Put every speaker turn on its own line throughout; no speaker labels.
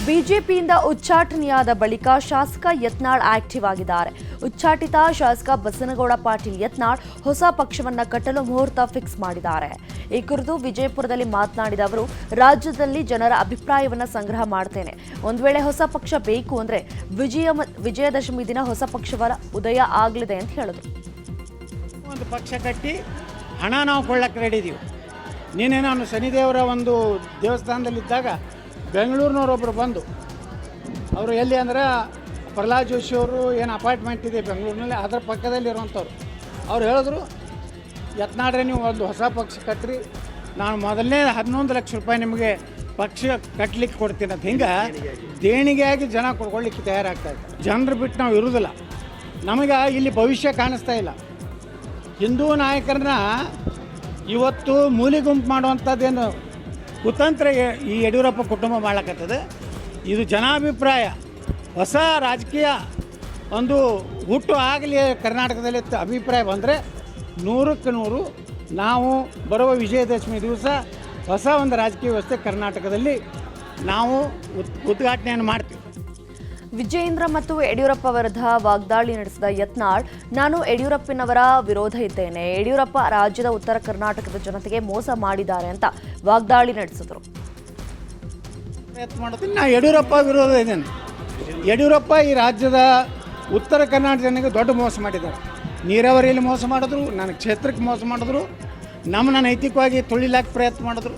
ಬಿಜೆಪಿಯಿಂದ ಉಚ್ಚಾಟನೆಯಾದ ಬಳಿಕ ಶಾಸಕ ಯತ್ನಾಳ್ ಆಕ್ಟಿವ್ ಆಗಿದ್ದಾರೆ. ಉಚ್ಚಾಟಿತ ಶಾಸಕ ಬಸನಗೌಡ ಪಾಟೀಲ್ ಯತ್ನಾಳ್ ಹೊಸ ಪಕ್ಷವನ್ನ ಕಟ್ಟಲು ಮುಹೂರ್ತ ಫಿಕ್ಸ್ ಮಾಡಿದ್ದಾರೆ. ಈ ಕುರಿತು ವಿಜಯಪುರದಲ್ಲಿ ಮಾತನಾಡಿದ ಅವರು, ರಾಜ್ಯದಲ್ಲಿ ಜನರ ಅಭಿಪ್ರಾಯವನ್ನ ಸಂಗ್ರಹ ಮಾಡ್ತೇನೆ. ಒಂದು ವೇಳೆ ಹೊಸ ಪಕ್ಷ ಬೇಕು ಅಂದ್ರೆ ವಿಜಯದಶಮಿ ದಿನ ಹೊಸ ಪಕ್ಷವರ ಉದಯ ಆಗಲಿದೆ ಅಂತ ಹೇಳಿದ್ರು.
ಒಂದು ಪಕ್ಷ ಕಟ್ಟಿ ಹಣ ನಾವು ಕೊಳ್ಳಕ್ಕೆ ರೆಡಿ ಇದೀವಿ. ನೀನೇ ನಾನು ಶನಿದೇವರ ಒಂದು ದೇವಸ್ಥಾನದಲ್ಲಿದ್ದಾಗ ಬೆಂಗಳೂರಿನವರೊಬ್ಬರು ಬಂದು ಅವರು ಎಲ್ಲಿ ಅಂದ್ರೆ ಪ್ರಹ್ಲಾದ್ ಜೋಶಿ ಅವರು ಏನು ಅಪಾರ್ಟ್ಮೆಂಟ್ ಇದೆ ಬೆಂಗಳೂರಿನಲ್ಲಿ, ಅದರ ಪಕ್ಕದಲ್ಲಿ ಇರುವಂಥವ್ರು. ಅವ್ರು ಹೇಳಿದ್ರು, ಯತ್ನಾಡ್ರೆ ನೀವು ಒಂದು ಹೊಸ ಪಕ್ಷ ಕಟ್ಟ್ರಿ, ನಾನು ಮೊದಲನೇ 11 ಲಕ್ಷ ರೂಪಾಯಿ ನಿಮಗೆ ಪಕ್ಷ ಕಟ್ಟಲಿಕ್ಕೆ ಕೊಡ್ತೀನಿ ಅಂತ. ಹಿಂಗೆ ದೇಣಿಗೆಯಾಗಿ ಜನ ಕೊಡ್ಕೊಳ್ಳಿಕ್ಕೆ ತಯಾರಾಗ್ತಾಯಿತ್ತು. ಜನರು ಬಿಟ್ಟು ನಾವು ಇರೋದಿಲ್ಲ. ನಮಗೆ ಇಲ್ಲಿ ಭವಿಷ್ಯ ಕಾಣಿಸ್ತಾ ಇಲ್ಲ. ಹಿಂದೂ ನಾಯಕರನ್ನ ಇವತ್ತು ಮೂಲಿ ಗುಂಪು ಮಾಡುವಂಥದ್ದೇನು ಕುತಂತ್ರ ಈ ಯಡಿಯೂರಪ್ಪ ಕುಟುಂಬ ಮಾಡಕತ್ತದೆ. ಇದು ಜನಾಭಿಪ್ರಾಯ, ಹೊಸ ರಾಜಕೀಯ ಒಂದು ಹುಟ್ಟು ಆಗಲಿ ಕರ್ನಾಟಕದಲ್ಲಿ ಅಭಿಪ್ರಾಯ ಬಂದರೆ 100ಕ್ಕೆ 100 ನಾವು ಬರುವ ವಿಜಯದಶಮಿ ದಿವಸ ಹೊಸ ಒಂದು ರಾಜಕೀಯ ವ್ಯವಸ್ಥೆ ಕರ್ನಾಟಕದಲ್ಲಿ ನಾವು ಉದ್ಘಾಟನೆಯನ್ನು ಮಾಡ್ತೀವಿ.
ವಿಜಯೇಂದ್ರ ಮತ್ತು ಯಡಿಯೂರಪ್ಪ ವಿರುದ್ಧ ವಾಗ್ದಾಳಿ ನಡೆಸಿದ ಯತ್ನಾಳ್, ನಾನು ಯಡಿಯೂರಪ್ಪನವರ ವಿರೋಧ ಇದ್ದೇನೆ. ಯಡಿಯೂರಪ್ಪ ರಾಜ್ಯದ ಉತ್ತರ ಕರ್ನಾಟಕದ ಜನತೆಗೆ ಮೋಸ ಮಾಡಿದ್ದಾರೆ ಅಂತ ವಾಗ್ದಾಳಿ ನಡೆಸಿದರು.
ನಾ ಯಡಿಯೂರಪ್ಪ ವಿರೋಧ ಇದ್ದೇನೆ. ಯಡಿಯೂರಪ್ಪ ಈ ರಾಜ್ಯದ ಉತ್ತರ ಕರ್ನಾಟಕ ಜನರಿಗೆ ದೊಡ್ಡ ಮೋಸ ಮಾಡಿದ್ದಾರೆ. ನೀರಾವರಿಯಲ್ಲಿ ಮೋಸ ಮಾಡಿದ್ರು, ನನ್ನ ಕ್ಷೇತ್ರಕ್ಕೆ ಮೋಸ ಮಾಡಿದ್ರು, ನಮ್ಮನ್ನ ನೈತಿಕವಾಗಿ ತುಳಿಲಾಕ ಪ್ರಯತ್ನ ಮಾಡಿದ್ರು,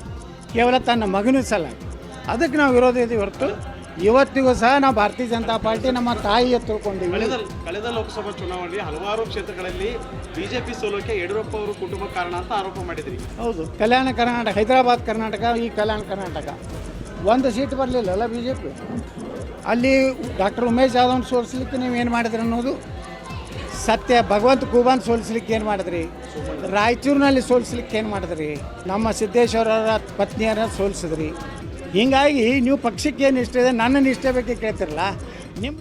ಕೇವಲ ತನ್ನ ಮಗನೂ ಸಲ. ಅದಕ್ಕೆ ನಾವು ವಿರೋಧ ಇದ್ದೀವಿ ಹೊರತು ಇವತ್ತಿಗೂ ಸಹ ನಾವು ಭಾರತೀಯ ಜನತಾ ಪಾರ್ಟಿ ನಮ್ಮ ತಾಯಿಯ ತಿಳ್ಕೊಂಡಿವಿ.
ಕಳೆದ ಲೋಕಸಭಾ ಚುನಾವಣೆಯಲ್ಲಿ ಹಲವಾರು ಕ್ಷೇತ್ರಗಳಲ್ಲಿ ಬಿಜೆಪಿ ಸೋಲೋಕೆ ಯಡಿಯೂರಪ್ಪ ಅವರು ಕುಟುಂಬ ಕಾರಣ ಅಂತ ಆರೋಪ ಮಾಡಿದ್ರಿ.
ಹೌದು, ಕಲ್ಯಾಣ ಕರ್ನಾಟಕ, ಹೈದರಾಬಾದ್ ಕರ್ನಾಟಕ, ಈ ಕಲ್ಯಾಣ ಕರ್ನಾಟಕ ಒಂದು ಸೀಟ್ ಬರಲಿಲ್ಲಲ್ಲ ಬಿ ಜೆ ಪಿ. ಅಲ್ಲಿ ಡಾಕ್ಟರ್ ಉಮೇಶ್ ಜಾಧವ್ನ ಸೋಲಿಸ್ಲಿಕ್ಕೆ ನೀವು ಏನು ಮಾಡಿದ್ರಿ ಅನ್ನೋದು ಸತ್ಯ. ಭಗವಂತ ಖೂಬಾನ್ ಸೋಲಿಸ್ಲಿಕ್ಕೆ ಏನು ಮಾಡಿದ್ರಿ, ರಾಯಚೂರಿನಲ್ಲಿ ಸೋಲಿಸ್ಲಿಕ್ಕೆ ಏನು ಮಾಡಿದ್ರಿ, ನಮ್ಮ ಸಿದ್ದೇಶ್ವರರ ಪತ್ನಿಯರ ಸೋಲಿಸಿದ್ರಿ. ಹೀಗಾಗಿ ನೀವು ಪಕ್ಷಕ್ಕೆ ಏನು ಇಷ್ಟ ಇದೆ, ನನ್ನ ಇಷ್ಟ ಬಗ್ಗೆ ಕೇಳ್ತಿರಲ್ಲ. ನಿಮ್ಮ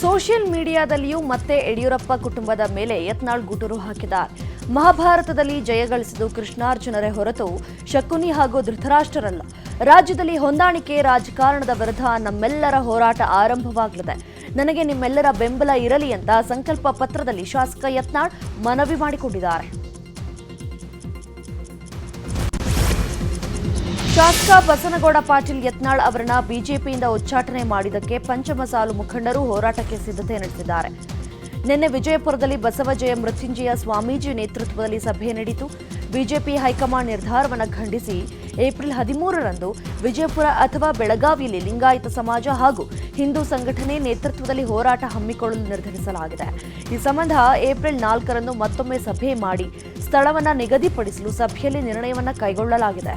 ಸೋಷಿಯಲ್ ಮೀಡಿಯಾದಲ್ಲಿಯೂ ಮತ್ತೆ ಯಡಿಯೂರಪ್ಪ ಕುಟುಂಬದ ಮೇಲೆ ಯತ್ನಾಳ್ ಗುಟುರು ಹಾಕಿದ್ದಾರೆ. ಮಹಾಭಾರತದಲ್ಲಿ ಜಯಗಳಿಸಿದ್ದು ಕೃಷ್ಣಾರ್ಜುನರೇ ಹೊರತು ಶಕುನಿ ಹಾಗೂ ಧೃತರಾಷ್ಟ್ರರಲ್ಲ. ರಾಜ್ಯದಲ್ಲಿ ಹೊಂದಾಣಿಕೆ ರಾಜಕಾರಣದ ವಿರುದ್ಧ ನಮ್ಮೆಲ್ಲರ ಹೋರಾಟ ಆರಂಭವಾಗಲಿದೆ. ನನಗೆ ನಿಮ್ಮೆಲ್ಲರ ಬೆಂಬಲ ಇರಲಿ ಅಂತ ಸಂಕಲ್ಪ ಪತ್ರದಲ್ಲಿ ಶಾಸಕ ಯತ್ನಾಳ್ ಮನವಿ ಮಾಡಿಕೊಂಡಿದ್ದಾರೆ. ಶಾಸಕ ಬಸನಗೌಡ ಪಾಟೀಲ್ ಯತ್ನಾಳ್ ಅವರನ್ನ ಬಿಜೆಪಿಯಿಂದ ಉಚ್ಚಾಟನೆ ಮಾಡಿದ್ದಕ್ಕೆ ಪಂಚಮಸಾಲು ಮುಖಂಡರು ಹೋರಾಟಕ್ಕೆ ಸಿದ್ಧತೆ ನಡೆಸಿದ್ದಾರೆ. ನಿನ್ನೆ ವಿಜಯಪುರದಲ್ಲಿ ಬಸವಜಯ ಮೃತ್ಯುಂಜಯ ಸ್ವಾಮೀಜಿ ನೇತೃತ್ವದಲ್ಲಿ ಸಭೆ ನಡೆಯಿತು. ಬಿಜೆಪಿ ಹೈಕಮಾಂಡ್ ನಿರ್ಧಾರವನ್ನು ಖಂಡಿಸಿ ಏಪ್ರಿಲ್ 13ರಂದು ವಿಜಯಪುರ ಅಥವಾ ಬೆಳಗಾವಿಯಲ್ಲಿ ಲಿಂಗಾಯತ ಸಮಾಜ ಹಾಗೂ ಹಿಂದೂ ಸಂಘಟನೆ ನೇತೃತ್ವದಲ್ಲಿ ಹೋರಾಟ ಹಮ್ಮಿಕೊಳ್ಳಲು ನಿರ್ಧರಿಸಲಾಗಿದೆ. ಈ ಸಂಬಂಧ ಏಪ್ರಿಲ್ 4ರಂದು ಮತ್ತೊಮ್ಮೆ ಸಭೆ ಮಾಡಿ ಸ್ಥಳವನ್ನು ನಿಗದಿಪಡಿಸಲು ಸಭೆಯಲ್ಲಿ ನಿರ್ಣಯವನ್ನು ಕೈಗೊಳ್ಳಲಾಗಿದೆ.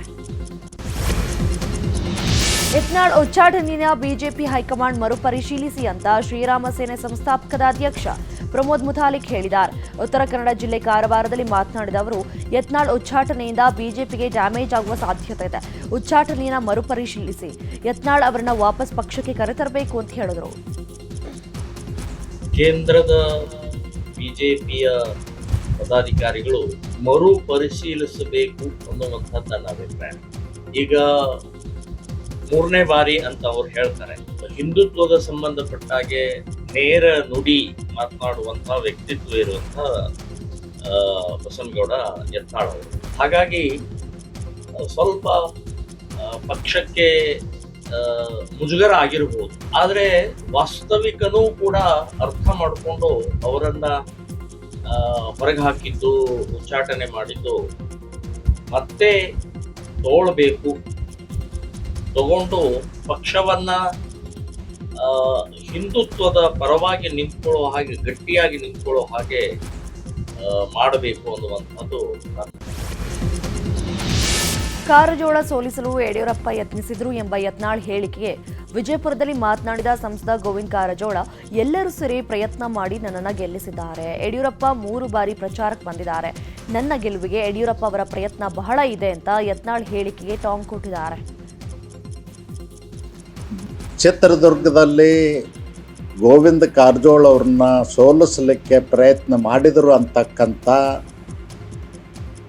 ಯತ್ನಾಳ್ ಉಚ್ಚಾಟನೆಯ ಬಿಜೆಪಿ ಹೈಕಮಾಂಡ್ ಮರುಪರಿಶೀಲಿಸಿ ಅಂತ ಶ್ರೀರಾಮ ಸೇನೆ ಸಂಸ್ಥಾಪಕದ ಅಧ್ಯಕ್ಷ ಪ್ರಮೋದ್ ಮುತಾಲಿಕ್ ಹೇಳಿದ್ದಾರೆ. ಉತ್ತರ ಕನ್ನಡ ಜಿಲ್ಲೆ ಕಾರವಾರದಲ್ಲಿ ಮಾತನಾಡಿದ ಅವರು, ಯತ್ನಾಳ್ ಉಚ್ಚಾಟನೆಯಿಂದ ಬಿಜೆಪಿಗೆ ಡ್ಯಾಮೇಜ್ ಆಗುವ ಸಾಧ್ಯತೆ ಇದೆ. ಉಚ್ಚಾಟನೆಯನ್ನು ಮರುಪರಿಶೀಲಿಸಿ ಯತ್ನಾಳ್ ಅವರನ್ನ ವಾಪಸ್ ಪಕ್ಷಕ್ಕೆ ಕರೆತರಬೇಕು ಅಂತ ಹೇಳಿದರು.
ಕೇಂದ್ರದ ಬಿಜೆಪಿಯ ಪದಾಧಿಕಾರಿಗಳು ಮರುಪರಿಶೀಲಿಸಬೇಕು ಅನ್ನುವಂಥದ್ದು ನನ್ನ ಅಭಿಪ್ರಾಯ. ಈಗ 3ನೇ ಬಾರಿ ಅಂತ ಅವ್ರು ಹೇಳ್ತಾರೆ. ಹಿಂದುತ್ವದ ಸಂಬಂಧಪಟ್ಟಾಗೆ ನೇರ ನುಡಿ ಮಾತನಾಡುವಂತಹ ವ್ಯಕ್ತಿತ್ವ ಇರುವಂತಹ ಬಸನಗೌಡ ಯತ್ನಾಳ್ ಅವರು. ಹಾಗಾಗಿ ಸ್ವಲ್ಪ ಪಕ್ಷಕ್ಕೆ ಮುಜುಗರ ಆಗಿರಬಹುದು, ಆದರೆ ವಾಸ್ತವಿಕನೂ ಕೂಡ ಅರ್ಥ ಮಾಡಿಕೊಂಡು ಅವರನ್ನ ಹೊರಗೆ ಹಾಕಿದ್ದು, ಉಚ್ಚಾಟನೆ ಮಾಡಿದ್ದು ಮತ್ತೆ ತಗೊಂಡು ಪಕ್ಷವನ್ನ ಹಿಂದುತ್ವದ ಪರವಾಗಿ ನಿಂತ್ಕೊಳ್ಳೋ ಹಾಗೆ, ಗಟ್ಟಿಯಾಗಿ ನಿಂತ್ಕೊಳ್ಳೋ ಹಾಗೆ ಮಾಡಬೇಕು ಅನ್ನುವಂಥದ್ದು.
ಕಾರಜೋಳ ಸೋಲಿಸಲು ಯಡಿಯೂರಪ್ಪ ಯತ್ನಿಸಿದ್ರು ಎಂಬ ಯತ್ನಾಳ್ ಹೇಳಿಕೆಗೆ ವಿಜಯಪುರದಲ್ಲಿ ಮಾತನಾಡಿದ ಸಂಸದ ಗೋವಿಂದ ಕಾರಜೋಳ, ಎಲ್ಲರೂ ಸೇರಿ ಪ್ರಯತ್ನ ಮಾಡಿ ನನ್ನನ್ನು ಗೆಲ್ಲಿಸಿದ್ದಾರೆ. ಯಡಿಯೂರಪ್ಪ 3 ಬಾರಿ ಪ್ರಚಾರಕ್ಕೆ ಬಂದಿದ್ದಾರೆ. ನನ್ನ ಗೆಲುವಿಗೆ ಯಡಿಯೂರಪ್ಪ ಅವರ ಪ್ರಯತ್ನ ಬಹಳ ಇದೆ ಅಂತ ಯತ್ನಾಳ್ ಹೇಳಿಕೆಗೆ ಟಾಂಗ್ ಕೊಟ್ಟಿದ್ದಾರೆ.
ಚಿತ್ರದುರ್ಗದಲ್ಲಿ ಗೋವಿಂದ ಕಾರಜೋಳ ಅವ್ರನ್ನ ಸೋಲಿಸಲಿಕ್ಕೆ ಪ್ರಯತ್ನ ಮಾಡಿದರು ಅಂತಕ್ಕಂಥ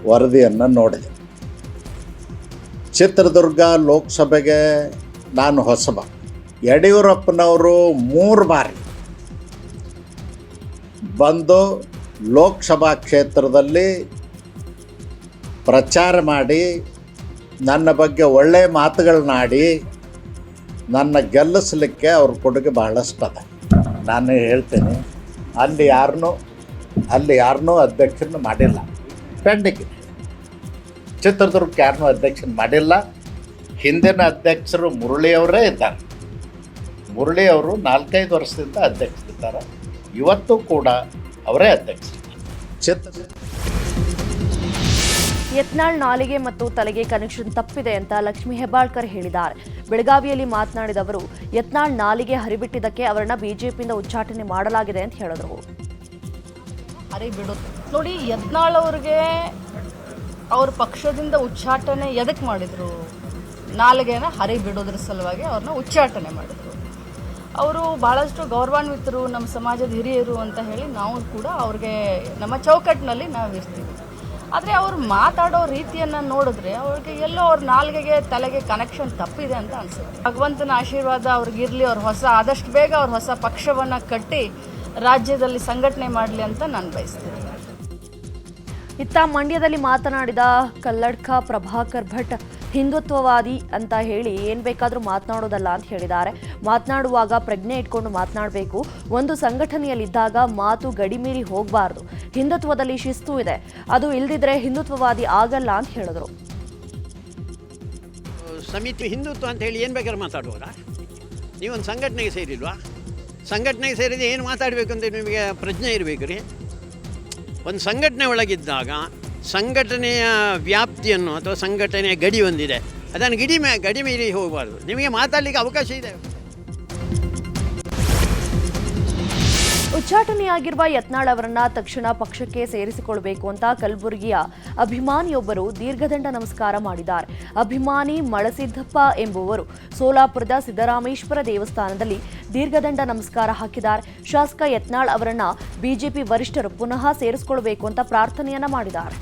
ವರದಿಯನ್ನು ನೋಡಿದೆ. ಚಿತ್ರದುರ್ಗ ಲೋಕಸಭೆಗೆ ನಾನು ಹೊಸಬ. ಯಡಿಯೂರಪ್ಪನವರು 3 ಬಾರಿ ಬಂದು ಲೋಕಸಭಾ ಕ್ಷೇತ್ರದಲ್ಲಿ ಪ್ರಚಾರ ಮಾಡಿ ನನ್ನ ಬಗ್ಗೆ ಒಳ್ಳೆಯ ಮಾತುಗಳನ್ನಾಡಿ ನನ್ನ ಗೆಲ್ಲಿಸಲಿಕ್ಕೆ ಅವ್ರ ಕೊಡುಗೆ ಬಹಳಷ್ಟು ಅದ. ನಾನು ಹೇಳ್ತೀನಿ, ಅಲ್ಲಿ ಯಾರನ್ನೂ ಅಧ್ಯಕ್ಷರನ್ನು ಮಾಡಿಲ್ಲ. ಪೆಂಡಿಂಗ್ ಚಿತ್ರದುರ್ಗಕ್ಕೆ ಯಾರನ್ನೂ ಅಧ್ಯಕ್ಷನ ಮಾಡಿಲ್ಲ. ಹಿಂದಿನ ಅಧ್ಯಕ್ಷರು ಮುರಳಿಯವರೇ ಇದ್ದಾರೆ. ಮುರಳಿ ಅವರು 4-5 ವರ್ಷದಿಂದ ಅಧ್ಯಕ್ಷರಿದ್ದಾರೆ. ಇವತ್ತು ಕೂಡ ಅವರೇ ಅಧ್ಯಕ್ಷರು.
ಯತ್ನಾಳ್ ನಾಲಿಗೆ ಮತ್ತು ತಲೆಗೆ ಕನೆಕ್ಷನ್ ತಪ್ಪಿದೆ ಅಂತ ಲಕ್ಷ್ಮೀ ಹೆಬ್ಬಾಳ್ಕರ್ ಹೇಳಿದ್ದಾರೆ. ಬೆಳಗಾವಿಯಲ್ಲಿ ಮಾತನಾಡಿದ ಅವರು, ಯತ್ನಾಳ್ ನಾಲಿಗೆ ಹರಿಬಿಟ್ಟಿದ್ದಕ್ಕೆ ಅವರನ್ನ ಬಿಜೆಪಿಯಿಂದ ಉಚ್ಚಾಟನೆ ಮಾಡಲಾಗಿದೆ ಅಂತ ಹೇಳಿದ್ರು.
ಹರಿಬಿಡುತ್ತೆ ನೋಡಿ, ಯತ್ನಾಳ್ ಅವ್ರಿಗೆ ಅವ್ರ ಪಕ್ಷದಿಂದ ಉಚ್ಚಾಟನೆ ಎದಕ್ಕೆ ಮಾಡಿದ್ರು? ನಾಲಿಗೆನ ಹರಿಬಿಡೋದ್ರ ಸಲುವಾಗಿ ಅವ್ರನ್ನ ಉಚ್ಚಾಟನೆ ಮಾಡಿದ್ರು. ಅವರು ಬಹಳಷ್ಟು ಗೌರವಾನ್ವಿತರು, ನಮ್ಮ ಸಮಾಜದ ಹಿರಿಯರು ಅಂತ ಹೇಳಿ ನಾವು ಕೂಡ ಅವ್ರಿಗೆ ನಮ್ಮ ಚೌಕಟ್ಟಿನಲ್ಲಿ ನಾವು ಇರ್ತೀವಿ. ಆದರೆ ಅವ್ರು ಮಾತಾಡೋ ರೀತಿಯನ್ನು ನೋಡಿದ್ರೆ ಅವ್ರಿಗೆ ಎಲ್ಲೋ ಅವ್ರ ನಾಲ್ಗೆಗೆ ತಲೆಗೆ ಕನೆಕ್ಷನ್ ತಪ್ಪಿದೆ ಅಂತ ಅನ್ಸುತ್ತೆ. ಭಗವಂತನ ಆಶೀರ್ವಾದ ಅವ್ರಿಗಿರಲಿ, ಆದಷ್ಟು ಬೇಗ ಅವ್ರ ಹೊಸ ಪಕ್ಷವನ್ನು ಕಟ್ಟಿ ರಾಜ್ಯದಲ್ಲಿ ಸಂಘಟನೆ ಮಾಡಲಿ ಅಂತ ನಾನು ಬಯಸ್ತೀನಿ.
ಇತ್ತ ಮಂಡ್ಯದಲ್ಲಿ ಮಾತನಾಡಿದ ಕಲ್ಲಡ್ಕ ಪ್ರಭಾಕರ್ ಭಟ್, ಹಿಂದುತ್ವವಾದಿ ಅಂತ ಹೇಳಿ ಏನ್ ಬೇಕಾದ್ರೂ ಮಾತನಾಡೋದಲ್ಲ ಅಂತ ಹೇಳಿದ್ದಾರೆ. ಮಾತನಾಡುವಾಗ ಪ್ರಜ್ಞೆ ಇಟ್ಕೊಂಡು ಮಾತನಾಡಬೇಕು. ಒಂದು ಸಂಘಟನೆಯಲ್ಲಿದ್ದಾಗ ಮಾತು ಗಡಿಮೀರಿ ಹೋಗಬಾರ್ದು. ಹಿಂದುತ್ವದಲ್ಲಿ ಶಿಸ್ತು ಇದೆ, ಅದು ಇಲ್ದಿದ್ರೆ ಹಿಂದುತ್ವವಾದಿ ಆಗಲ್ಲ ಅಂತ ಹೇಳಿದ್ರು.
ಸಮಿತಿ ಹಿಂದುತ್ವ ಅಂತ ಹೇಳಿ ಏನು ಬೇಕಾದ್ರೆ ಮಾತಾಡುವರಾ? ನೀವೊಂದು ಸಂಘಟನೆಗೆ ಸೇರಿಲ್ವಾ? ಸಂಘಟನೆಗೆ ಸೇರಿದ್ರೆ ಏನು ಮಾತಾಡಬೇಕು ಅಂತ ನಿಮಗೆ ಪ್ರಜ್ಞೆ ಇರಬೇಕು ರೀ. ಒಂದು ಸಂಘಟನೆ ಒಳಗಿದ್ದಾಗ ಸಂಘಟನೆಯ ವ್ಯಾಪ್ತಿಯನ್ನು ಅಥವಾ ಸಂಘಟನೆಯ ಗಡಿ ಹೊಂದಿದೆ, ಅದನ್ನು ಗಡಿ ಮೀರಿ ಹೋಗಬಾರ್ದು. ನಿಮಗೆ ಮಾತಾಡಲಿಕ್ಕೆ ಅವಕಾಶ ಇದೆ.
ಉಚ್ಚಾಟನೆಯಾಗಿರುವ ಯತ್ನಾಳ್ ಅವರನ್ನ ತಕ್ಷಣ ಪಕ್ಷಕ್ಕೆ ಸೇರಿಸಿಕೊಳ್ಳಬೇಕು ಅಂತ ಕಲಬುರಗಿಯ ಅಭಿಮಾನಿಯೊಬ್ಬರು ದೀರ್ಘದಂಡ ನಮಸ್ಕಾರ ಮಾಡಿದ್ದಾರೆ. ಅಭಿಮಾನಿ ಮಳಸಿದ್ದಪ್ಪ ಎಂಬುವರು ಸೋಲಾಪುರದ ಸಿದ್ದರಾಮೇಶ್ವರ ದೇವಸ್ಥಾನದಲ್ಲಿ ದೀರ್ಘದಂಡ ನಮಸ್ಕಾರ ಹಾಕಿದ್ದಾರೆ. ಶಾಸಕ ಯತ್ನಾಳ್ ಅವರನ್ನ ಬಿಜೆಪಿ ವರಿಷ್ಠರು ಪುನಃ ಸೇರಿಸಿಕೊಳ್ಳಬೇಕು ಅಂತ ಪ್ರಾರ್ಥನೆಯನ್ನ ಮಾಡಿದ್ದಾರೆ.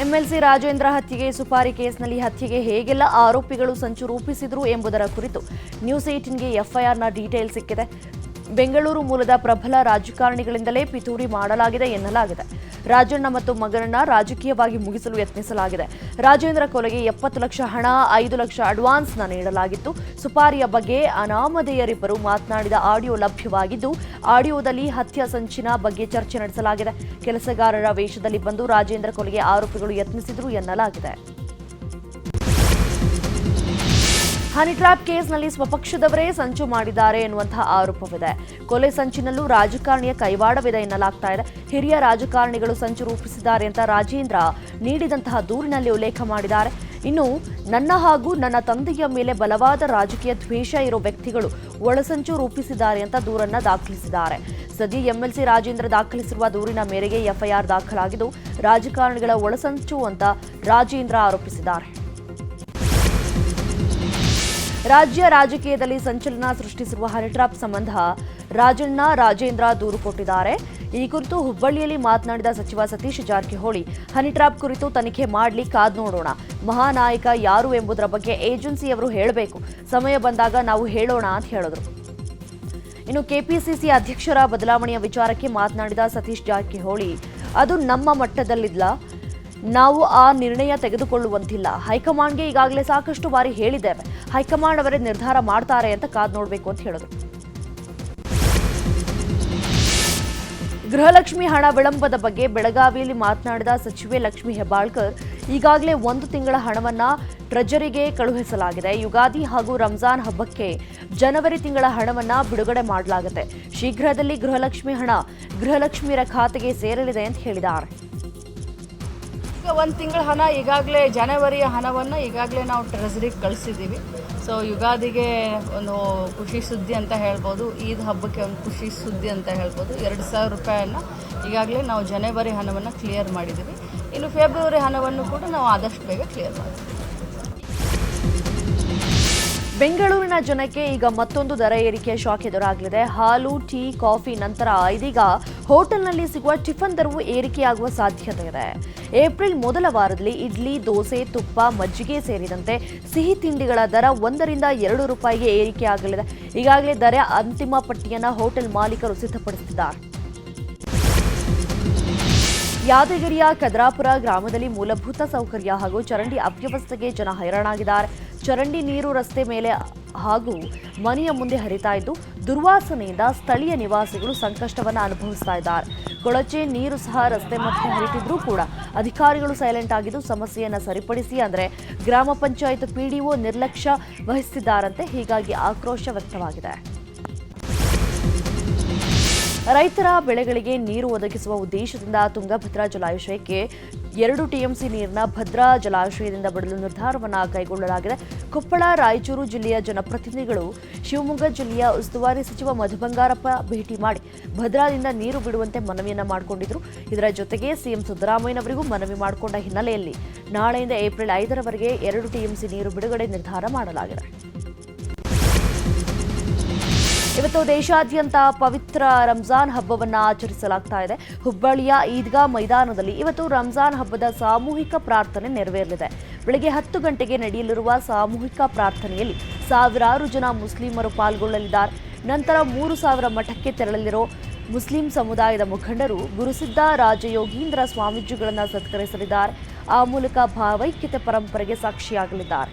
ಎಂಎಲ್ಸಿ ರಾಜೇಂದ್ರ ಹತ್ಯೆಗೆ ಸುಪಾರಿ ಕೇಸ್ನಲ್ಲಿ ಹತ್ಯೆಗೆ ಹೇಗೆಲ್ಲ ಆರೋಪಿಗಳು ಸಂಚು ರೂಪಿಸಿದ್ರು ಎಂಬುದರ ಕುರಿತು ನ್ಯೂಸ್ 18ಗೆ ಎಫ್ಐಆರ್ನ ಡೀಟೇಲ್ ಸಿಕ್ಕಿದೆ. ಬೆಂಗಳೂರು ಮೂಲದ ಪ್ರಬಲ ರಾಜಕಾರಣಿಗಳಿಂದಲೇ ಪಿತೂರಿ ಮಾಡಲಾಗಿದೆ ಎನ್ನಲಾಗಿದೆ. ರಾಜಣ್ಣ ಮತ್ತು ಮಗನನ್ನ ರಾಜಕೀಯವಾಗಿ ಮುಗಿಸಲು ಯತ್ನಿಸಲಾಗಿದೆ. ರಾಜೇಂದ್ರ ಕೊಲೆಗೆ 70 ಲಕ್ಷ ಹಣ, 5 ಲಕ್ಷ ಅಡ್ವಾನ್ಸ್ನ ನೀಡಲಾಗಿತ್ತು. ಸುಪಾರಿಯ ಬಗ್ಗೆ ಅನಾಮಧೇಯರಿಬ್ಬರು ಮಾತನಾಡಿದ ಆಡಿಯೋ ಲಭ್ಯವಾಗಿದ್ದು, ಆಡಿಯೋದಲ್ಲಿ ಹತ್ಯೆ ಸಂಚಿನ ಬಗ್ಗೆ ಚರ್ಚೆ ನಡೆಸಲಾಗಿದೆ. ಕೆಲಸಗಾರರ ವೇಷದಲ್ಲಿ ಬಂದು ರಾಜೇಂದ್ರ ಕೊಲೆಗೆ ಆರೋಪಿಗಳು ಯತ್ನಿಸಿದ್ರು ಎನ್ನಲಾಗಿದೆ. ಹನಿ ಟ್ರ್ಯಾಪ್ ಕೇಸ್ನಲ್ಲಿ ಸ್ವಪಕ್ಷದವರೇ ಸಂಚು ಮಾಡಿದ್ದಾರೆ ಎನ್ನುವಂತಹ ಆರೋಪವಿದೆ. ಕೊಲೆ ಸಂಚಿನಲ್ಲೂ ರಾಜಕಾರಣಿಯ ಕೈವಾಡವಿದೆ ಎನ್ನಲಾಗ್ತಾ ಇದೆ. ಹಿರಿಯ ರಾಜಕಾರಣಿಗಳು ಸಂಚು ರೂಪಿಸಿದ್ದಾರೆ ಅಂತ ರಾಜೇಂದ್ರ ನೀಡಿದಂತಹ ದೂರಿನಲ್ಲಿ ಉಲ್ಲೇಖ ಮಾಡಿದ್ದಾರೆ. ಇನ್ನು ನನ್ನ ಹಾಗೂ ನನ್ನ ತಂದೆಯ ಮೇಲೆ ಬಲವಾದ ರಾಜಕೀಯ ದ್ವೇಷ ಇರೋ ವ್ಯಕ್ತಿಗಳು ಒಳಸಂಚು ರೂಪಿಸಿದ್ದಾರೆ ಅಂತ ದೂರನ್ನ ದಾಖಲಿಸಿದ್ದಾರೆ. ಸದ್ಯ ಎಂಎಲ್ಸಿ ರಾಜೇಂದ್ರ ದಾಖಲಿಸಿರುವ ದೂರಿನ ಮೇರೆಗೆ ಎಫ್ಐಆರ್ ದಾಖಲಾಗಿದ್ದು, ರಾಜಕಾರಣಿಗಳ ಒಳಸಂಚು ಅಂತ ರಾಜೇಂದ್ರ ಆರೋಪಿಸಿದ್ದಾರೆ. ರಾಜ್ಯ ರಾಜಕೀಯದಲ್ಲಿ ಸಂಚಲನ ಸೃಷ್ಟಿಸಿರುವ ಹನಿ ಟ್ರ್ಯಾಪ್ ಸಂಬಂಧ ರಾಜಣ್ಣ, ರಾಜೇಂದ್ರ ದೂರು ಕೊಟ್ಟಿದ್ದಾರೆ. ಈ ಕುರಿತು ಹುಬ್ಬಳ್ಳಿಯಲ್ಲಿ ಮಾತನಾಡಿದ ಸಚಿವ ಸತೀಶ್ ಜಾರಕಿಹೊಳಿ, ಹನಿ ಟ್ರ್ಯಾಪ್ ಕುರಿತು ತನಿಖೆ ಮಾಡಲಿ, ಕಾದ್ ನೋಡೋಣ. ಮಹಾನಾಯಕ ಯಾರು ಎಂಬುದರ ಬಗ್ಗೆ ಏಜೆನ್ಸಿಯವರು ಹೇಳಬೇಕು, ಸಮಯ ಬಂದಾಗ ನಾವು ಹೇಳೋಣ ಅಂತ ಹೇಳಿದ್ರು. ಇನ್ನು ಕೆಪಿಸಿಸಿ ಅಧ್ಯಕ್ಷರ ಬದಲಾವಣೆಯ ವಿಚಾರಕ್ಕೆ ಮಾತನಾಡಿದ ಸತೀಶ್ ಜಾರಕಿಹೊಳಿ, ಅದು ನಮ್ಮ ಮಟ್ಟದಲ್ಲಿಲ್ಲ, ನಾವು ಆ ನಿರ್ಣಯ ತೆಗೆದುಕೊಳ್ಳುವಂತಿಲ್ಲ. ಹೈಕಮಾಂಡ್ಗೆ ಈಗಾಗಲೇ ಸಾಕಷ್ಟು ಬಾರಿ ಹೇಳಿದ್ದೇವೆ, ಹೈಕಮಾಂಡ್ ಅವರೇ ನಿರ್ಧಾರ ಮಾಡ್ತಾರೆ ಅಂತ ಕಾದ್ ನೋಡಬೇಕು ಅಂತ ಹೇಳಿದ್ರು. ಗೃಹಲಕ್ಷ್ಮಿ ಹಣ ವಿಳಂಬದ ಬಗ್ಗೆ ಬೆಳಗಾವಿಯಲ್ಲಿ ಮಾತನಾಡಿದ ಸಚಿವೆ ಲಕ್ಷ್ಮೀ ಹೆಬ್ಬಾಳ್ಕರ್, ಈಗಾಗಲೇ 1 ತಿಂಗಳ ಹಣವನ್ನ ಟ್ರೆಜರಿಗೆ ಕಳುಹಿಸಲಾಗಿದೆ. ಯುಗಾದಿ ಹಾಗೂ ರಂಜಾನ್ ಹಬ್ಬಕ್ಕೆ ಜನವರಿ ತಿಂಗಳ ಹಣವನ್ನ ಬಿಡುಗಡೆ ಮಾಡಲಾಗುತ್ತೆ. ಶೀಘ್ರದಲ್ಲಿ ಗೃಹಲಕ್ಷ್ಮಿ ಹಣ ಗೃಹಲಕ್ಷ್ಮಿಯರ ಖಾತೆಗೆ ಸೇರಲಿದೆ ಅಂತ ಹೇಳಿದ್ದಾರೆ.
ಈಗ 1 ತಿಂಗಳ ಹಣ ಈಗಾಗಲೇ ಜನವರಿಯ ಹಣವನ್ನು ಈಗಾಗಲೇ ನಾವು ಟ್ರೆಜರಿಗೆ ಕಳಿಸಿದ್ದೀವಿ. ಸೊ ಯುಗಾದಿಗೆ ಒಂದು ಖುಷಿ ಸುದ್ದಿ ಅಂತ ಹೇಳ್ಬೋದು, ಈದ್ ಹಬ್ಬಕ್ಕೆ ಒಂದು ಖುಷಿ ಸುದ್ದಿ ಅಂತ ಹೇಳ್ಬೋದು. 2,000 ರೂಪಾಯಿಯನ್ನು ಈಗಾಗಲೇ ನಾವು ಜನವರಿ ಹಣವನ್ನು ಕ್ಲಿಯರ್ ಮಾಡಿದ್ದೀವಿ. ಇನ್ನು ಫೆಬ್ರವರಿ ಹಣವನ್ನು ಕೂಡ ನಾವು ಆದಷ್ಟು ಬೇಗ ಕ್ಲಿಯರ್ ಮಾಡ್ತೀವಿ.
ಬೆಂಗಳೂರಿನ ಜನಕ್ಕೆ ಈಗ ಮತ್ತೊಂದು ದರ ಏರಿಕೆಯ ಶಾಕ್ ಎದುರಾಗಲಿದೆ. ಹಾಲು, ಟೀ, ಕಾಫಿ ನಂತರ ಇದೀಗ ಹೋಟೆಲ್ನಲ್ಲಿ ಸಿಗುವ ಟಿಫನ್ ದರವು ಏರಿಕೆಯಾಗುವ ಸಾಧ್ಯತೆ ಇದೆ. ಏಪ್ರಿಲ್ ಮೊದಲ ವಾರದಲ್ಲಿ ಇಡ್ಲಿ, ದೋಸೆ, ತುಪ್ಪ, ಮಜ್ಜಿಗೆ ಸೇರಿದಂತೆ ಸಿಹಿ ತಿಂಡಿಗಳ ದರ 1 ರಿಂದ 2 ರೂಪಾಯಿಗೆ ಏರಿಕೆಯಾಗಲಿದೆ. ಈಗಾಗಲೇ ದರ ಅಂತಿಮ ಪಟ್ಟಿಯನ್ನು ಹೋಟೆಲ್ ಮಾಲೀಕರು ಸಿದ್ಧಪಡಿಸಿದ್ದಾರೆ. ಯಾದಗಿರಿಯ ಕದ್ರಾಪುರ ಗ್ರಾಮದಲ್ಲಿ ಮೂಲಭೂತ ಸೌಕರ್ಯ ಹಾಗೂ ಚರಂಡಿ ಅವ್ಯವಸ್ಥೆಗೆ ಜನ ಹೈರಾಣಾಗಿದ್ದಾರೆ. ಚರಂಡಿ ನೀರು ರಸ್ತೆ ಮೇಲೆ ಹಾಗೂ ಮನೆಯ ಮುಂದೆ ಹರಿತಾ ಇದ್ದು ದುರ್ವಾಸನೆಯಿಂದ ಸ್ಥಳೀಯ ನಿವಾಸಿಗಳು ಸಂಕಷ್ಟವನ್ನು ಅನುಭವಿಸ್ತಾ ಇದ್ದಾರೆ. ಕೊಳಚೆ ನೀರು ಸಹ ರಸ್ತೆ ಮಧ್ಯೆ ಹರಿತಿದ್ರೂ ಕೂಡ ಅಧಿಕಾರಿಗಳು ಸೈಲೆಂಟ್ ಆಗಿದ್ದು ಸಮಸ್ಯೆಯನ್ನು ಸರಿಪಡಿಸಿ ಅಂದರೆ ಗ್ರಾಮ ಪಂಚಾಯತ್ ಪಿಡಿಒ ನಿರ್ಲಕ್ಷ್ಯ ವಹಿಸುತ್ತಿದ್ದಾರಂತೆ. ಹೀಗಾಗಿ ಆಕ್ರೋಶ ವ್ಯಕ್ತವಾಗಿದೆ. ರೈತರ ಬೆಳೆಗಳಿಗೆ ನೀರು ಒದಗಿಸುವ ಉದ್ದೇಶದಿಂದ ತುಂಗಭದ್ರಾ ಜಲಾಶಯಕ್ಕೆ 2 ಟಿಎಂಸಿ ನೀರಿನ ಭದ್ರಾ ಜಲಾಶಯದಿಂದ ಬಿಡಲು ನಿರ್ಧಾರವನ್ನು ಕೈಗೊಳ್ಳಲಾಗಿದೆ. ಕೊಪ್ಪಳ, ರಾಯಚೂರು ಜಿಲ್ಲೆಯ ಜನಪ್ರತಿನಿಧಿಗಳು ಶಿವಮೊಗ್ಗ ಜಿಲ್ಲೆಯ ಉಸ್ತುವಾರಿ ಸಚಿವ ಮಧು ಬಂಗಾರಪ್ಪ ಭೇಟಿ ಮಾಡಿ ಭದ್ರಾದಿಂದ ನೀರು ಬಿಡುವಂತೆ ಮನವಿಯನ್ನು ಮಾಡಿಕೊಂಡಿದ್ರು. ಇದರ ಜೊತೆಗೆ ಸಿಎಂ ಸಿದ್ದರಾಮಯ್ಯನವರಿಗೂ ಮನವಿ ಮಾಡಿಕೊಂಡ ಹಿನ್ನೆಲೆಯಲ್ಲಿ ನಾಳೆಯಿಂದ ಏಪ್ರಿಲ್ 5ರವರೆಗೆ 2 ಟಿಎಂಸಿ ನೀರು ಬಿಡುಗಡೆ ನಿರ್ಧಾರ ಮಾಡಲಾಗಿದೆ. ಇವತ್ತು ದೇಶಾದ್ಯಂತ ಪವಿತ್ರ ರಂಜಾನ್ ಹಬ್ಬವನ್ನು ಆಚರಿಸಲಾಗ್ತಾ ಇದೆ. ಹುಬ್ಬಳ್ಳಿಯ ಈದ್ಗಾ ಮೈದಾನದಲ್ಲಿ ಇವತ್ತು ರಂಜಾನ್ ಹಬ್ಬದ ಸಾಮೂಹಿಕ ಪ್ರಾರ್ಥನೆ ನೆರವೇರಲಿದೆ. ಬೆಳಗ್ಗೆ 10 ಗಂಟೆಗೆ ನಡೆಯಲಿರುವ ಸಾಮೂಹಿಕ ಪ್ರಾರ್ಥನೆಯಲ್ಲಿ ಸಾವಿರಾರು ಜನ ಮುಸ್ಲಿಮರು ಪಾಲ್ಗೊಳ್ಳಲಿದ್ದಾರೆ. ನಂತರ 3000 ಮಠಕ್ಕೆ ತೆರಳಲಿರೋ ಮುಸ್ಲಿಂ ಸಮುದಾಯದ ಮುಖಂಡರು ಗುರುಸಿದ್ದ ರಾಜಯೋಗೀಂದ್ರ ಸ್ವಾಮೀಜಿಗಳನ್ನು ಸತ್ಕರಿಸಲಿದ್ದಾರೆ. ಆ ಮೂಲಕ ಭಾವೈಕ್ಯತೆ ಪರಂಪರೆಗೆ ಸಾಕ್ಷಿಯಾಗಲಿದ್ದಾರೆ.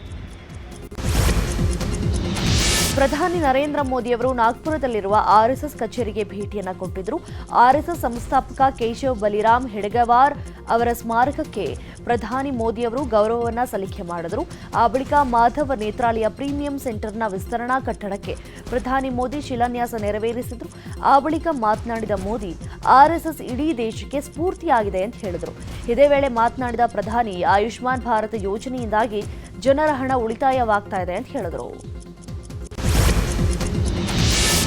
ಪ್ರಧಾನಿ ನರೇಂದ್ರ ಮೋದಿಯವರು ನಾಗ್ಪುರದಲ್ಲಿರುವ ಆರ್ಎಸ್ಎಸ್ ಕಚೇರಿಗೆ ಭೇಟಿಯನ್ನು ಕೊಟ್ಟಿದ್ದರು. ಆರ್ಎಸ್ಎಸ್ ಸಂಸ್ಥಾಪಕ ಕೇಶವ್ ಬಲಿರಾಮ್ ಹೆಡ್ಗೇವಾರ್ ಅವರ ಸ್ಮಾರಕಕ್ಕೆ ಪ್ರಧಾನಿ ಮೋದಿಯವರು ಗೌರವವನ್ನು ಸಲ್ಲಿಕೆ ಮಾಡಿದರು. ಆ ಬಳಿಕ ಮಾಧವ ನೇತ್ರಾಲಯ ಪ್ರೀಮಿಯಂ ಸೆಂಟರ್ನ ವಿಸ್ತರಣಾ ಕಟ್ಟಡಕ್ಕೆ ಪ್ರಧಾನಿ ಮೋದಿ ಶಿಲಾನ್ಯಾಸ ನೆರವೇರಿಸಿದರು. ಆ ಬಳಿಕ ಮಾತನಾಡಿದ ಮೋದಿ ಆರ್ಎಸ್ಎಸ್ ಇಡೀ ದೇಶಕ್ಕೆ ಸ್ಫೂರ್ತಿಯಾಗಿದೆ ಅಂತ ಹೇಳಿದರು. ಇದೇ ವೇಳೆ ಮಾತನಾಡಿದ ಪ್ರಧಾನಿ ಆಯುಷ್ಮಾನ್ ಭಾರತ್ ಯೋಜನೆಯಿಂದಾಗಿ ಜನರ ಹಣ ಉಳಿತಾಯವಾಗ್ತಾ ಇದೆ ಅಂತ ಹೇಳಿದರು.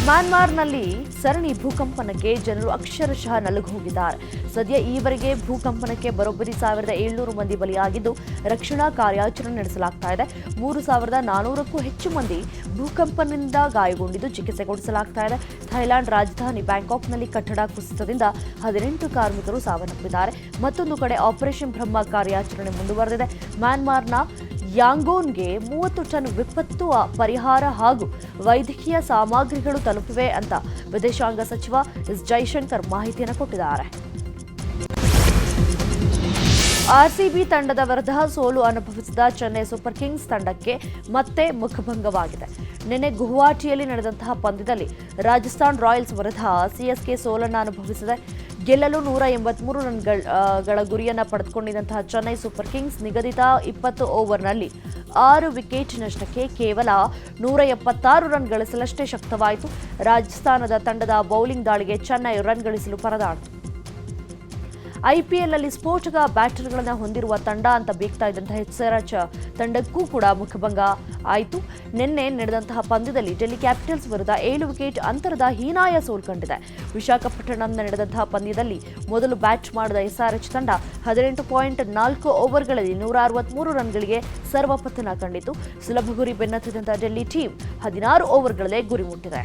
ಮ್ಯಾನ್ಮಾರ್ನಲ್ಲಿ ಸರಣಿ ಭೂಕಂಪನಕ್ಕೆ ಜನರು ಅಕ್ಷರಶಃ ನಲುಗು ಹೋಗಿದ್ದಾರೆ. ಸದ್ಯ ಈವರೆಗೆ ಭೂಕಂಪನಕ್ಕೆ ಬರೋಬ್ಬರಿ 1700 ಮಂದಿ ಬಲಿಯಾಗಿದ್ದು ರಕ್ಷಣಾ ಕಾರ್ಯಾಚರಣೆ ನಡೆಸಲಾಗ್ತಾ ಇದೆ. 3400ಕ್ಕೂ ಹೆಚ್ಚು ಮಂದಿ ಭೂಕಂಪನದಿಂದ ಗಾಯಗೊಂಡಿದ್ದು ಚಿಕಿತ್ಸೆ ಕೊಡಿಸಲಾಗ್ತಾ ಇದೆ. ಥೈಲ್ಯಾಂಡ್ ರಾಜಧಾನಿ ಬ್ಯಾಂಕಾಕ್ನಲ್ಲಿ ಕಟ್ಟಡ ಕುಸಿತದಿಂದ 18 ಕಾರ್ಮಿಕರು ಸಾವನ್ನಪ್ಪಿದ್ದಾರೆ. ಮತ್ತೊಂದು ಕಡೆ ಆಪರೇಷನ್ ಬ್ರಹ್ಮ ಕಾರ್ಯಾಚರಣೆ ಮುಂದುವರೆದಿದೆ. ಮ್ಯಾನ್ಮಾರ್ನ ಯಾಂಗೋನ್ಗೆ 30 ಟನ್ ವಿಪತ್ತು ಪರಿಹಾರ ಹಾಗೂ ವೈದ್ಯಕೀಯ ಸಾಮಗ್ರಿಗಳು ತಲುಪಿವೆ ಅಂತ ವಿದೇಶಾಂಗ ಸಚಿವ ಎಸ್ ಜೈಶಂಕರ್ ಮಾಹಿತಿಯನ್ನು ಕೊಟ್ಟಿದ್ದಾರೆ. ಆರ್ಸಿಬಿ ತಂಡದ ವಿರುದ್ಧ ಸೋಲು ಅನುಭವಿಸಿದ ಚೆನ್ನೈ ಸೂಪರ್ ಕಿಂಗ್ಸ್ ತಂಡಕ್ಕೆ ಮತ್ತೆ ಮುಖಭಂಗವಾಗಿದೆ. ನಿನ್ನೆ ಗುವಾಹಟಿಯಲ್ಲಿ ನಡೆದಂತಹ ಪಂದ್ಯದಲ್ಲಿ ರಾಜಸ್ಥಾನ್ ರಾಯಲ್ಸ್ ವಿರುದ್ಧ ಸಿಎಸ್ಕೆ ಸೋಲನ್ನು ಅನುಭವಿಸಿದೆ. ಗೆಲ್ಲಲು 183 ರನ್ಗಳ ಗುರಿಯನ್ನು ಪಡೆದುಕೊಂಡಿದ್ದಂತಹ ಚೆನ್ನೈ ಸೂಪರ್ ಕಿಂಗ್ಸ್ ನಿಗದಿತ 20 ಓವರ್ನಲ್ಲಿ 6 ವಿಕೆಟ್ ನಷ್ಟಕ್ಕೆ ಕೇವಲ 176 ರನ್ ಗಳಿಸಲಷ್ಟೇ ಶಕ್ತವಾಯಿತು. ರಾಜಸ್ಥಾನದ ತಂಡದ ಬೌಲಿಂಗ್ ದಾಳಿಗೆ ಚೆನ್ನೈ ರನ್ ಗಳಿಸಲು ಪರದಾಡಿತು. ಐಪಿಎಲ್ನಲ್ಲಿ ಸ್ಫೋಟಕ ಬ್ಯಾಟರ್ಗಳನ್ನು ಹೊಂದಿರುವ ತಂಡ ಅಂತ ಬೀಗ್ತಾ ಇದ್ದಂತಹ ಎಚ್ಆರ್ಎಚ್ ತಂಡಕ್ಕೂ ಕೂಡ ಮುಖಭಂಗ ಆಯಿತು. ನಿನ್ನೆ ನಡೆದಂತಹ ಪಂದ್ಯದಲ್ಲಿ ಡೆಲ್ಲಿ ಕ್ಯಾಪಿಟಲ್ಸ್ ವಿರುದ್ಧ 7 ವಿಕೆಟ್ ಅಂತರದ ಹೀನಾಯ ಸೋಲು ಕಂಡಿದೆ. ವಿಶಾಖಪಟ್ಟಣಂನ ನಡೆದಂತಹ ಪಂದ್ಯದಲ್ಲಿ ಮೊದಲು ಬ್ಯಾಟ್ ಮಾಡಿದ ಎಸ್ಆರ್ಎಚ್ ತಂಡ 18.4 ಓವರ್ಗಳಲ್ಲಿ 163 ರನ್ಗಳಿಗೆ ಸರ್ವಪತನ ಕಂಡಿತು. ಸುಲಭ ಗುರಿ ಬೆನ್ನತ್ತಿದಂತಹ ಡೆಲ್ಲಿ ಟೀಮ್ 16 ಓವರ್ಗಳಲ್ಲೇ ಗುರಿ ಮುಟ್ಟಿದೆ.